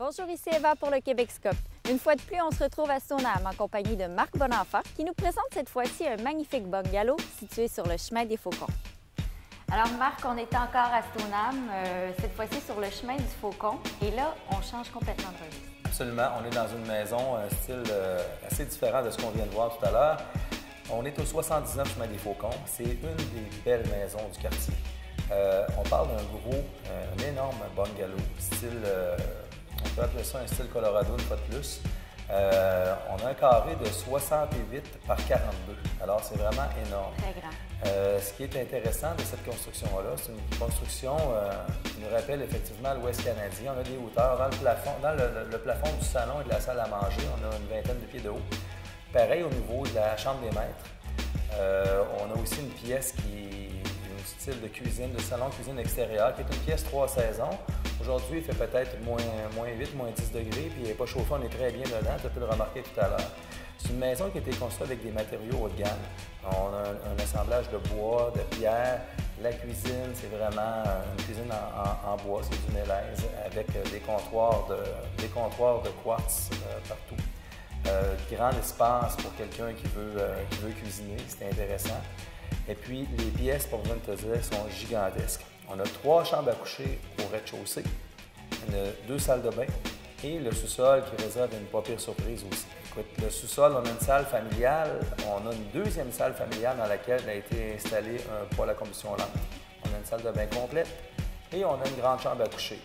Bonjour, ici Eva pour le Québecoscope. Une fois de plus, on se retrouve à Stoneham en compagnie de Marc Bonenfant qui nous présente cette fois-ci un magnifique bungalow situé sur le chemin des Faucons. Alors Marc, on est encore à Stoneham, cette fois-ci sur le chemin du Faucon, et là, on change complètement de registre. Absolument. On est dans une maison, un style assez différent de ce qu'on vient de voir tout à l'heure. On est au 79 chemin des Faucons. C'est une des belles maisons du quartier. On parle un énorme bungalow, style, on peut appeler ça un style Colorado une fois de plus. On a un carré de 68 par 42, alors c'est vraiment énorme. Très grand. Ce qui est intéressant de cette construction-là, c'est une construction qui nous rappelle effectivement l'Ouest canadien. On a des hauteurs dans le plafond du salon et de la salle à manger, on a une vingtaine de pieds de haut. Pareil au niveau de la chambre des maîtres. On a aussi une pièce qui est un style de cuisine, de salon de cuisine extérieur, qui est une pièce 3 saisons. Aujourd'hui, il fait peut-être moins 8, moins 10 degrés, puis il n'est pas chauffé, on est très bien dedans, tu peux le remarquer tout à l'heure. C'est une maison qui a été construite avec des matériaux haut de gamme. On a un assemblage de bois, de pierre. La cuisine, c'est vraiment une cuisine en bois, c'est du mélèze, avec des comptoirs de quartz partout. Grand espace pour quelqu'un qui veut cuisiner, c'est intéressant. Et puis, les pièces, pour besoin de te dire, sont gigantesques. On a 3 chambres à coucher au rez-de-chaussée, 2 salles de bain et le sous-sol qui réserve une pas pire surprise aussi. Écoute, le sous-sol, on a une salle familiale, on a une deuxième salle familiale dans laquelle a été installé un poêle à combustion lente. On a une salle de bain complète et on a une grande chambre à coucher.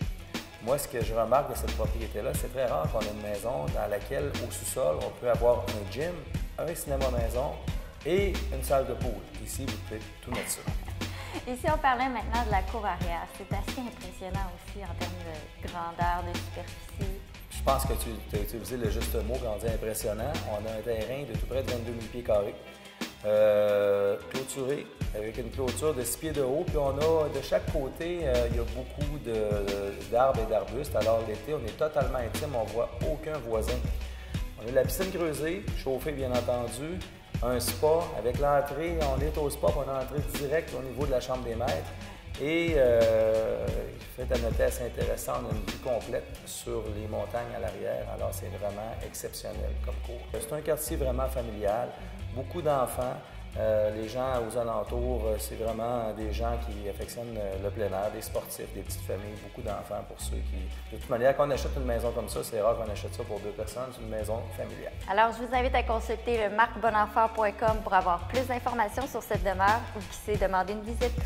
Moi, ce que je remarque de cette propriété-là, c'est très rare qu'on ait une maison dans laquelle, au sous-sol, on peut avoir un gym, un cinéma maison et une salle de pool. Ici, vous pouvez tout mettre ça. Ici, on parlait maintenant de la cour arrière. C'est assez impressionnant aussi en termes de grandeur, de superficie. Je pense que tu as utilisé le juste mot quand on dit impressionnant. On a un terrain de tout près de 22 000 pieds carrés, clôturé, avec une clôture de 6 pieds de haut. Puis on a, de chaque côté, il y a beaucoup d'arbres et d'arbustes. Alors l'été, on est totalement intime, on ne voit aucun voisin. On a la piscine creusée, chauffée bien entendu. Un spa. Avec l'entrée, on est au spa, on a l'entrée directe au niveau de la chambre des maîtres. Et fait à noter assez intéressant, on a une vue complète sur les montagnes à l'arrière. Alors, c'est vraiment exceptionnel comme cour. C'est un quartier vraiment familial, beaucoup d'enfants. Les gens aux alentours, c'est vraiment des gens qui affectionnent le plein air, des sportifs, des petites familles, beaucoup d'enfants pour ceux qui... De toute manière, quand on achète une maison comme ça, c'est rare qu'on achète ça pour 2 personnes, c'est une maison familiale. Alors, je vous invite à consulter le marcbonenfant.com pour avoir plus d'informations sur cette demeure ou qui sait demander une visite.